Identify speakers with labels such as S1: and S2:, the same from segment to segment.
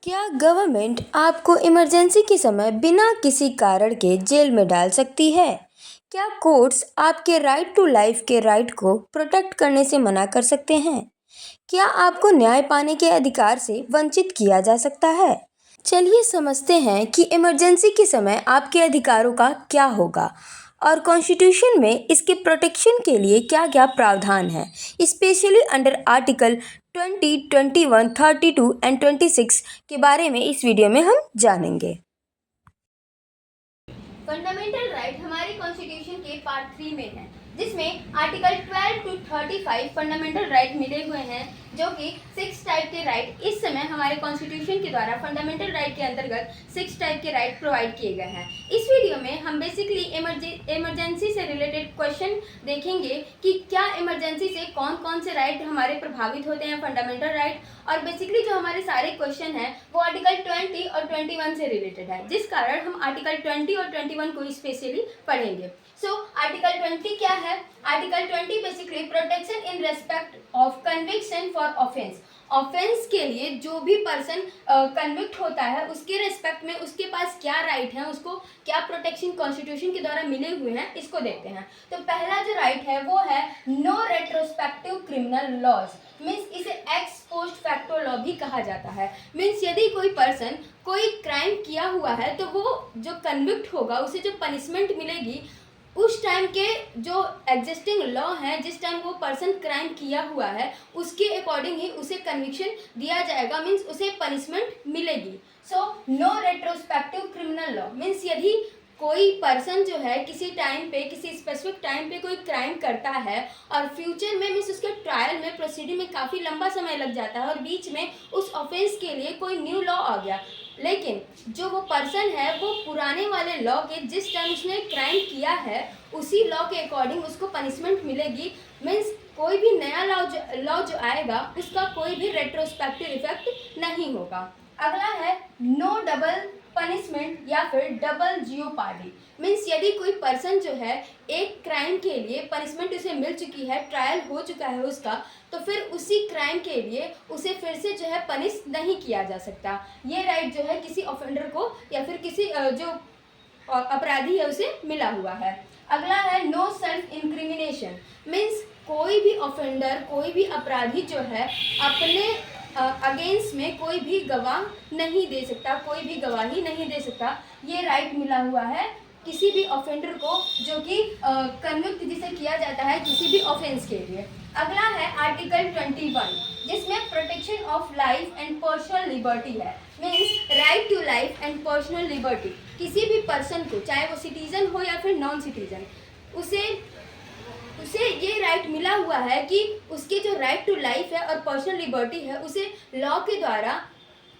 S1: क्या गवर्नमेंट आपको इमरजेंसी के समय बिना किसी कारण के जेल में डाल सकती है? क्या कोर्ट्स आपके राइट टू लाइफ के राइट को प्रोटेक्ट करने से मना कर सकते हैं? क्या आपको न्याय पाने के अधिकार से वंचित किया जा सकता है? चलिए समझते हैं कि इमरजेंसी के समय आपके अधिकारों का क्या होगा और कॉन्स्टिट्यूशन में इसके प्रोटेक्शन के लिए क्या क्या प्रावधान है, स्पेशली अंडर आर्टिकल 20, 21, 32 एंड 26 के बारे में इस वीडियो में हम जानेंगे।
S2: फंडामेंटल राइट हमारे कॉन्स्टिट्यूशन के पार्ट 3 में है, जिसमें आर्टिकल 12 टू 35 फंडामेंटल राइट मिले हुए हैं, जो कि 6 टाइप के राइट इस समय हमारे कॉन्स्टिट्यूशन के द्वारा फंडामेंटल राइट के अंतर्गत 6 टाइप के राइट प्रोवाइड किए गए हैं। इस वीडियो में हम बेसिकली इमरजेंसी से रिलेटेड क्वेश्चन देखेंगे कि क्या इमरजेंसी से कौन कौन से राइट हमारे प्रभावित होते हैं, फंडामेंटल राइट, और बेसिकली जो हमारे सारे क्वेश्चन हैं वो आर्टिकल 20 और 21 से रिलेटेड है, जिस कारण हम आर्टिकल 20 और 21 को स्पेशली पढ़ेंगे। आर्टिकल 20 क्या है? Article 20 basically protection in respect of conviction for offence. Offence के लिए जो भी पर्सन कन्विक्ट होता है उसके रेस्पेक्ट में उसके पास क्या राइट है, उसको क्या प्रोटेक्शन कॉन्स्टिट्यूशन के द्वारा मिले हुए हैं, इसको देखते हैं। तो पहला जो राइट है वो है no retrospective criminal laws, means इसे एक्स पोस्ट फैक्टो लॉ भी कहा जाता है। मीन्स यदि कोई पर्सन कोई क्राइम किया हुआ है तो वो जो कन्विक्ट होगा उसे जो पनिशमेंट मिलेगी उस टाइम के जो एग्जिस्टिंग लॉ है, जिस टाइम वो पर्सन क्राइम किया हुआ है उसके अकॉर्डिंग ही उसे कन्विक्शन दिया जाएगा, मीन्स उसे पनिशमेंट मिलेगी। No retrospective criminal law means यदि कोई पर्सन जो है किसी टाइम पे, किसी स्पेसिफिक टाइम पे कोई क्राइम करता है और फ्यूचर में मीन्स उसके ट्रायल में, प्रोसीडिंग में काफ़ी लंबा समय लग जाता है और बीच में उस ऑफेंस के लिए कोई न्यू लॉ आ गया, लेकिन जो वो पर्सन है वो पुराने वाले लॉ के जिस टाइम उसने क्राइम किया है उसी लॉ के अकॉर्डिंग उसको पनिशमेंट मिलेगी। मीन्स कोई भी नया लॉ जो आएगा उसका कोई भी रेट्रोस्पेक्टिव इफेक्ट नहीं होगा। अगला है नो डबल पनिशमेंट या फिर डबल जियोपार्डी। मीन्स यदि कोई पर्सन जो है एक क्राइम के लिए पनिशमेंट उसे मिल चुकी है, ट्रायल हो चुका है उसका, तो फिर उसी क्राइम के लिए उसे फिर से जो है पनिश नहीं किया जा सकता। ये राइट जो है किसी ऑफेंडर को या फिर किसी जो अपराधी है उसे मिला हुआ है। अगला है नो सेल्फ इंक्रिमिनेशन। मीन्स कोई भी ऑफेंडर, कोई भी अपराधी जो है अपने अगेंस्ट में कोई भी गवाह नहीं दे सकता, कोई भी गवाही नहीं दे सकता। ये राइट मिला हुआ है किसी भी ऑफेंडर को जो कि कन्विक्ट जिसे किया जाता है किसी भी ऑफेंस के लिए। अगला है आर्टिकल 21, जिसमें protection of life and personal liberty है। Means right to life and personal liberty, किसी भी पर्सन को, चाहे वो सिटीजन हो या फिर नॉन सिटीजन, उसे ये राइट मिला हुआ है कि उसके जो राइट टू लाइफ है और पर्सनल लिबर्टी है उसे लॉ के द्वारा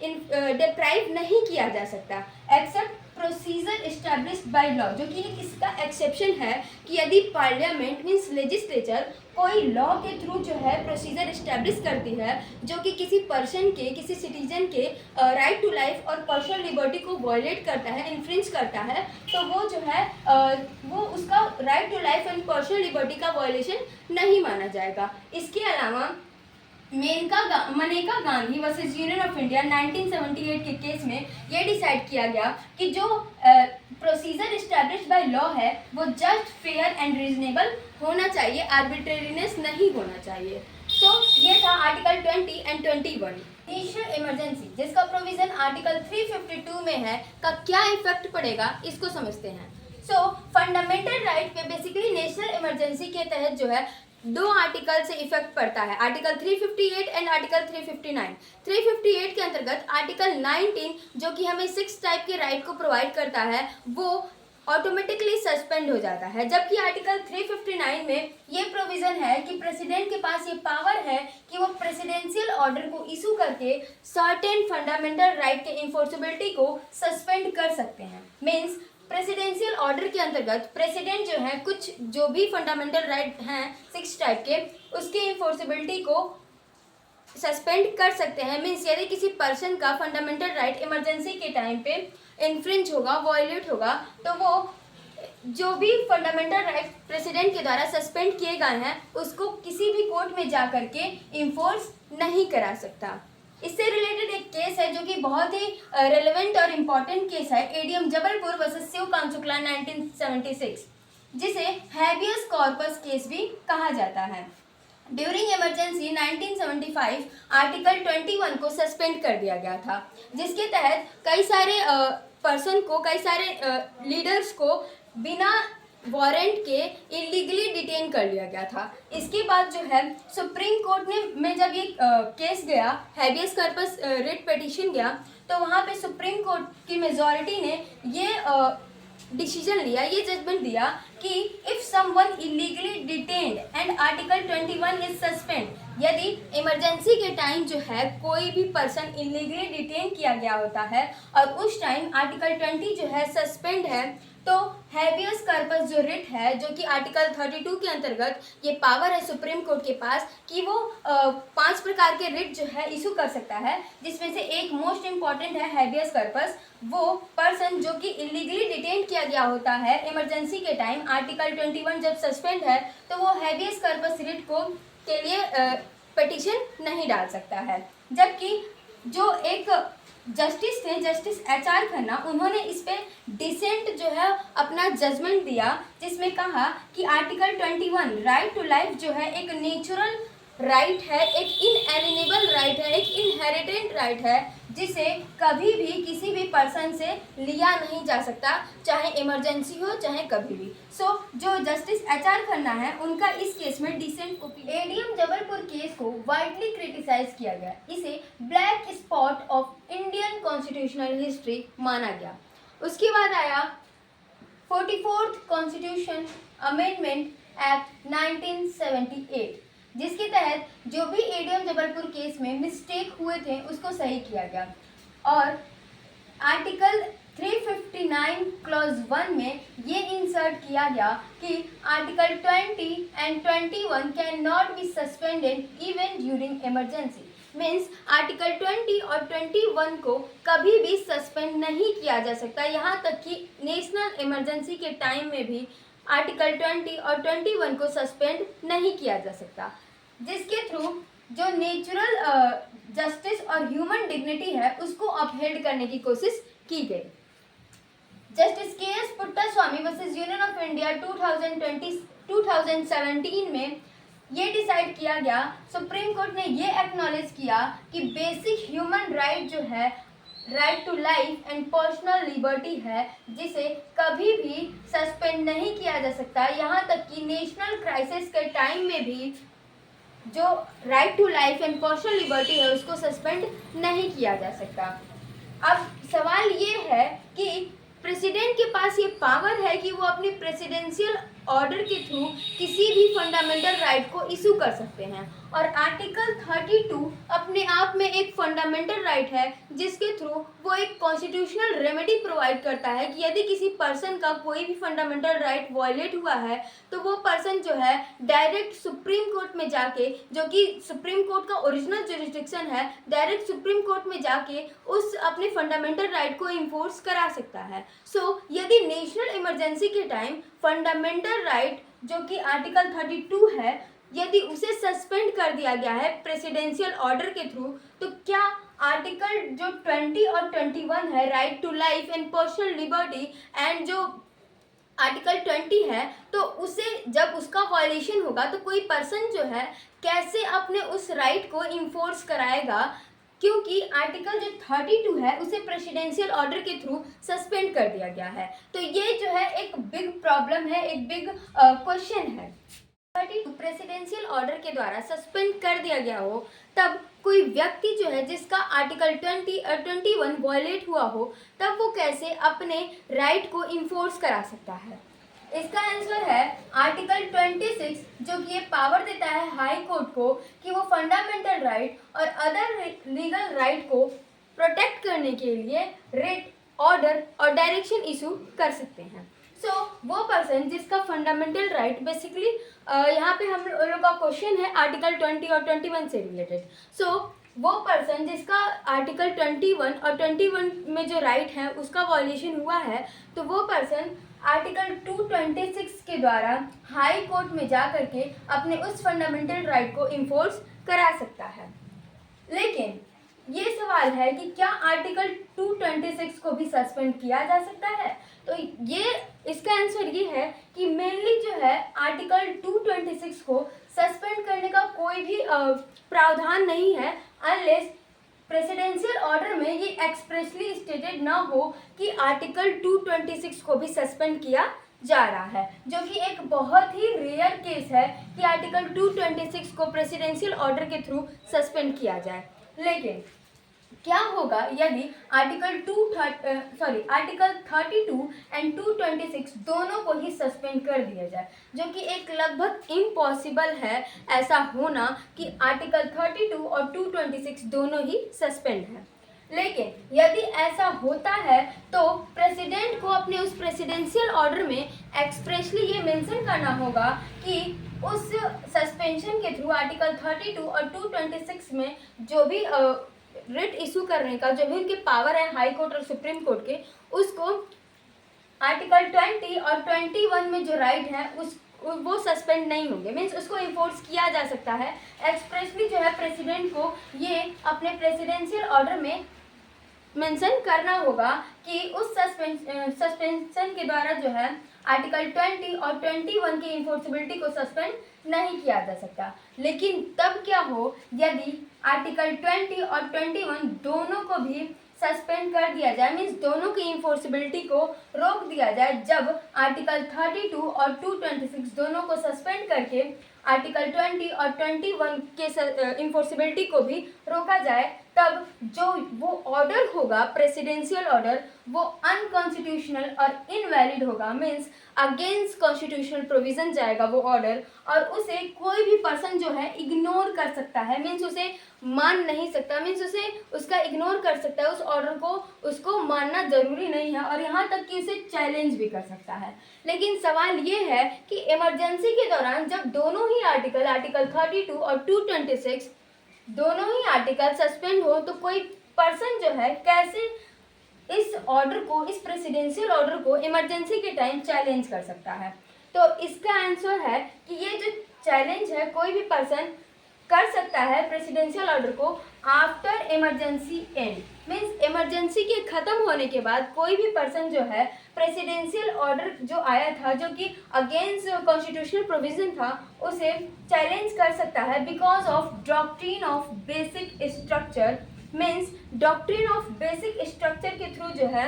S2: डिप्राइव नहीं किया जा सकता except procedure established by law, जो कि एक इसका एक्सेप्शन है कि यदि पार्लियामेंट मीन्स लेजिस्लेचर कोई लॉ के थ्रू जो है प्रोसीजर एस्टैब्लिश करती है जो कि किसी पर्सन के, किसी सिटीजन के राइट टू लाइफ और पर्सनल लिबर्टी को वायलेट करता है, इन्फ्रिंज करता है, तो वो जो है वो उसका right to life and personal liberty का वायलेशन नहीं माना जाएगा। इसके अलावा Maneka Gandhi versus union of India 1978 के केस में ये डिसाइड किया गया कि जो प्रोसीजर एस्टैब्लिश्ड बाय लॉ है वो जस्ट, फेयर एंड रीजनेबल होना चाहिए, आर्बिट्रेरीनेस नहीं होना चाहिए। ये था आर्टिकल 20 एंड 21। नेशनल इमरजेंसी, जिसका प्रोविजन आर्टिकल 352 में है, का क्या इफेक्ट पड़ेगा इसको समझते हैं। फंडामेंटल राइट पे बेसिकली नेशनल इमरजेंसी के तहत जो है दो आर्टिकल से इफेक्ट पड़ता है, आर्टिकल 358 एंड आर्टिकल 359। 358 के अंतर्गत आर्टिकल 19 जो कि हमें 6 टाइप के राइट को प्रोवाइड करता है वो ऑटोमेटिकली सस्पेंड हो जाता है, जबकि आर्टिकल 359 में ये प्रोविजन है कि प्रेसिडेंट के पास ये पावर है कि वो प्रेसिडेंशियल ऑर्डर को इशू करके सर्टेन फंडामेंटल राइट के इन्फोर्सेबिलिटी को सस्पेंड कर सकते हैं। मीन्स प्रेसिडेंशियल ऑर्डर के अंतर्गत प्रेसिडेंट जो है कुछ जो भी फंडामेंटल राइट हैं 6 टाइप के, उसके इन्फोर्सेबिलिटी को सस्पेंड कर सकते हैं। मीन्स यदि किसी पर्सन का फंडामेंटल राइट इमरजेंसी के टाइम पे इन्फ्रिंज होगा, वायलेट होगा, तो वो जो भी फंडामेंटल राइट प्रेसिडेंट के द्वारा सस्पेंड किए गए हैं उसको किसी भी कोर्ट में जा करके इन्फोर्स नहीं करा सकता। इससे रिलेटेड एक केस है जो कि बहुत ही रेलेवेंट और इम्पॉर्टेंट केस है, एडीएम जबलपुर वर्सेस शिव कांचुक्ला 1976, जिसे हैबियस कॉर्पस केस भी कहा जाता है। ड्यूरिंग इमरजेंसी 1975 आर्टिकल 21 को सस्पेंड कर दिया गया था, जिसके तहत कई सारे कई सारे लीडर्स को बिना वारंट के इलीगली डिटेन कर लिया गया था। इसके बाद जो है सुप्रीम कोर्ट में जब ये केस गया, हैबियस कॉर्पस रिट पिटीशन गया, तो वहाँ पे सुप्रीम कोर्ट की मेजॉरिटी ने ये डिसीजन लिया, ये जजमेंट दिया कि if someone illegally detained and article 21 is suspend, यदि इमरजेंसी के टाइम जो है कोई भी पर्सन इलीगली डिटेन किया गया होता है और उस टाइम आर्टिकल 20 जो है सस्पेंड है, तो हैबियस कॉर्पस जो रिट है, जो कि आर्टिकल 32 के अंतर्गत ये पावर है सुप्रीम कोर्ट के पास कि वो 5 प्रकार के रिट जो है इशू कर सकता है, जिसमें से एक मोस्ट इम्पॉर्टेंट है हैबियस कॉर्पस। वो पर्सन जो कि इलीगली डिटेन किया गया होता है इमरजेंसी के टाइम, आर्टिकल 21 जब सस्पेंड है, तो वो हैबियस कॉर्पस रिट के लिए पिटीशन नहीं डाल सकता है। जबकि जो एक जस्टिस थे, जस्टिस HR खन्ना, उन्होंने इस पे डिसेंट जो है अपना जजमेंट दिया, जिसमें कहा कि आर्टिकल 21 राइट टू लाइफ जो है एक नेचुरल राइट है, एक इनएलिनेबल राइट है, एक इनहेरिटेंट राइट है, जिसे कभी भी किसी भी पर्सन से लिया नहीं जा सकता, चाहे इमरजेंसी हो चाहे कभी भी। जो जस्टिस HR खन्ना है, उनका इस केस में dissent opinion. ADM Jabalpur case को वाइडली क्रिटिसाइज किया गया, इसे black spot of Indian constitutional history माना गया। उसके बाद आया 44th कॉन्स्टिट्यूशन अमेंडमेंट एक्ट 1978, जिसके तहत जो भी एडीएम जबलपुर केस में मिस्टेक हुए थे उसको सही किया गया, और आर्टिकल 359 क्लॉज 1 में ये इंसर्ट किया गया कि article 20 and 21 can not be suspended even during emergency. Means article 20 और 21 को कभी भी सस्पेंड नहीं किया जा सकता, यहाँ तक कि नेशनल इमरजेंसी के टाइम में भी आर्टिकल 20 और 21 को सस्पेंड नहीं किया जा सकता, जिसके थ्रू जो नेचुरल जस्टिस और ह्यूमन डिग्निटी है उसको अपहेल्ड करने की कोशिश की गई। Justice KS Puttaswamy versus union of India 2017 में ये डिसाइड किया गया, सुप्रीम कोर्ट ने ये एक्नॉलेज किया कि बेसिक ह्यूमन राइट जो है, right to life and personal liberty है, जिसे कभी भी सस्पेंड नहीं किया जा सकता, यहाँ तक कि नेशनल क्राइसिस के टाइम में भी जो right to life and personal liberty है उसको सस्पेंड नहीं किया जा सकता। अब सवाल ये है कि प्रेसिडेंट के पास ये पावर है कि वो अपनी प्रेसिडेंशियल ऑर्डर के थ्रू किसी भी फंडामेंटल राइट को इशू कर सकते हैं, और आर्टिकल 32 अपने आप में एक फंडामेंटल राइट है, जिसके थ्रू वो एक कॉन्स्टिट्यूशनल रेमेडी प्रोवाइड करता है कि यदि किसी पर्सन का कोई भी फंडामेंटल राइट वायलेट हुआ है, तो वो पर्सन जो है डायरेक्ट सुप्रीम कोर्ट में जाके, जो कि सुप्रीम कोर्ट का ओरिजिनल जुरिस्डिक्शन है, डायरेक्ट सुप्रीम कोर्ट में जाके उस अपने फंडामेंटल राइट को इन्फोर्स करा सकता है। यदि नेशनल इमरजेंसी के टाइम फंडामेंटल राइट जो कि आर्टिकल 32 है, यदि उसे सस्पेंड कर दिया गया है प्रेसिडेंशियल ऑर्डर के थ्रू, तो क्या आर्टिकल जो 20 और 21 है, right to life and personal liberty, and जो आर्टिकल 20 है, तो उसे जब उसका वायलेशन होगा तो कोई पर्सन जो है कैसे अपने उस राइट को इन्फोर्स कराएगा, क्योंकि आर्टिकल जो 32 है उसे प्रेसिडेंशियल ऑर्डर के थ्रू सस्पेंड कर दिया गया है। तो ये जो है एक बिग प्रॉब्लम है, एक बिग क्वेश्चन है। 32 प्रेसिडेंशियल ऑर्डर के द्वारा सस्पेंड कर दिया गया हो, तब कोई व्यक्ति जो है जिसका आर्टिकल 20 और 21 वायलेट हुआ हो, तब वो कैसे अपने राइट को इन्फोर्स करा सकता है? इसका आंसर है आर्टिकल 26, जो कि ये पावर देता है हाई कोर्ट को कि वो फंडामेंटल राइट और अदर लीगल राइट को प्रोटेक्ट करने के लिए रिट, ऑर्डर और डायरेक्शन इशू कर सकते हैं। वो पर्सन जिसका फंडामेंटल राइट बेसिकली यहाँ पे हम लोग का क्वेश्चन है आर्टिकल 20 और 21 से रिलेटेड। वो पर्सन जिसका आर्टिकल 21 और 21 में जो राइट है उसका वायलेशन हुआ है, तो वो पर्सन आर्टिकल 226 के द्वारा हाई कोर्ट में जा करके अपने उस फंडामेंटल राइट को इन्फोर्स करा सकता है। लेकिन सवाल है कि क्या आर्टिकल 226 को भी सस्पेंड किया जा सकता है? तो ये इसका आंसर ये है कि मेनली जो है आर्टिकल 226 को सस्पेंड करने का कोई भी प्रावधान नहीं है, अनलेस प्रेसिडेंशियल ऑर्डर में ये एक्सप्रेसली स्टेटेड ना हो कि आर्टिकल 226 को भी सस्पेंड किया जा रहा है, जो कि एक बहुत ही रेयर केस है कि आर्टिकल 226 को प्रेसिडेंशियल ऑर्डर के थ्रू सस्पेंड किया जाए। लेकिन क्या होगा यदि आर्टिकल 32 एंड 226 दोनों को ही सस्पेंड कर दिया जाए, जो कि एक लगभग इम्पॉसिबल है ऐसा होना कि आर्टिकल 32 और 226 दोनों ही सस्पेंड है। लेकिन यदि ऐसा होता है तो प्रेसिडेंट को अपने उस प्रेसिडेंशियल ऑर्डर में एक्सप्रेसली ये मेंशन करना होगा कि उस सस्पेंशन के थ्रू आर्टिकल 32 और 226 में जो भी रिट इशू करने का जो भी उनके पावर है हाई कोर्ट और सुप्रीम कोर्ट के, उसको आर्टिकल 20 और 21 में जो राइट है वो सस्पेंड नहीं होंगे, मीन्स उसको इन्फोर्स किया जा सकता है। एक्सप्रेसली जो है प्रेसिडेंट को ये अपने प्रेसिडेंशियल ऑर्डर में मेंशन करना होगा कि उस सस्पेंशन के द्वारा जो है आर्टिकल 20 और 21 की इन्फोर्सिबिलिटी को सस्पेंड नहीं किया जा सकता। लेकिन तब क्या हो यदि आर्टिकल 20 और 21 दोनों को भी सस्पेंड कर दिया जाए, मीन्स दोनों की इन्फोर्सिबिलिटी को रोक दिया जाए। जब आर्टिकल 32 और 226 दोनों को सस्पेंड करके आर्टिकल 20 और 21 के इन्फोर्सिबिलिटी को भी रोका जाए, तब जो वो ऑर्डर होगा प्रेसिडेंशियल ऑर्डर वो अनकॉन्स्टिट्यूशनल और इनवैलिड होगा, मीन्स अगेंस्ट कॉन्स्टिट्यूशनल प्रोविजन जाएगा वो ऑर्डर, और उसे कोई भी पर्सन जो है इग्नोर कर सकता है, मीन्स उसे मान नहीं सकता, मीन्स उसे उसका इग्नोर कर सकता है उस ऑर्डर को, उसको मानना ज़रूरी नहीं है और यहाँ तक कि उसे चैलेंज भी कर सकता है। लेकिन सवाल ये है कि इमरजेंसी के दौरान जब दोनों ही आर्टिकल 32 और 226 दोनों ही आर्टिकल सस्पेंड हो, तो कोई पर्सन जो है कैसे इस ऑर्डर को, इस प्रेसिडेंशियल ऑर्डर को इमरजेंसी के टाइम चैलेंज कर सकता है? तो इसका आंसर है कि ये जो चैलेंज है कोई भी पर्सन कर सकता है प्रेसिडेंशियल ऑर्डर को after emergency and, means emergency के ख़त्म होने के बाद कोई भी पर्सन जो है प्रेसिडेंशियल ऑर्डर जो आया था जो कि अगेंस्ट कॉन्स्टिट्यूशनल प्रोविजन था उसे चैलेंज कर सकता है because of doctrine of basic structure, means doctrine of basic structure के थ्रू जो है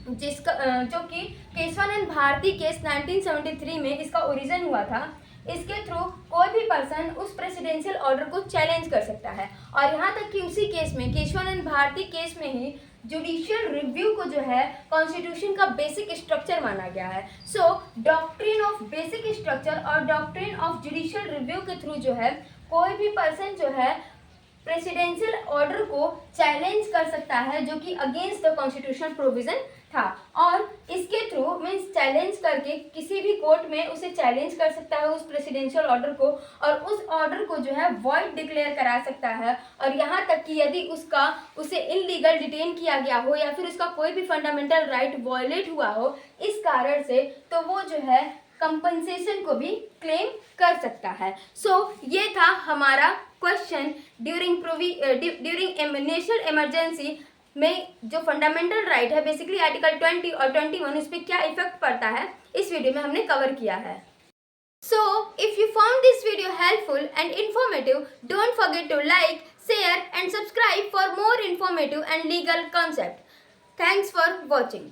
S2: जिसका जो कि केशवानंद भारती केस 1973 में इसका ओरिजिन हुआ था, इसके थ्रू कोई भी पर्सन उस प्रेसिडेंशियल ऑर्डर को चैलेंज कर सकता है। और यहाँ तक कि उसी केस में, केशवानंद भारती केस में ही जुडिशियल रिव्यू को जो है कॉन्स्टिट्यूशन का बेसिक स्ट्रक्चर माना गया है। सो डॉक्ट्रिन ऑफ बेसिक स्ट्रक्चर और डॉक्ट्रिन ऑफ जुडिशियल रिव्यू के थ्रू जो है कोई भी पर्सन जो है प्रेसिडेंशियल ऑर्डर को चैलेंज कर सकता है जो कि अगेंस्ट द कॉन्स्टिट्यूशनल प्रोविजन था, और इसके थ्रू मीन्स चैलेंज करके किसी भी कोर्ट में उसे चैलेंज कर सकता है उस प्रेसिडेंशियल ऑर्डर को, और उस ऑर्डर को जो है वॉइड डिक्लेयर करा सकता है। और यहाँ तक कि यदि उसे इनलीगल डिटेन किया गया हो या फिर उसका कोई भी फंडामेंटल राइट वायलेट हुआ हो इस कारण से, तो वो जो है कंपनसेशन को भी क्लेम कर सकता है। सो ये था हमारा क्वेश्चन ड्यूरिंग नेशनल इमरजेंसी में जो फंडामेंटल राइट है बेसिकली आर्टिकल 20 और 21 उस पर क्या इफेक्ट पड़ता है, इस वीडियो में हमने कवर किया है। So, if you found this video helpful and informative, don't forget to like, share and subscribe for more informative and legal concepts. Thanks for watching.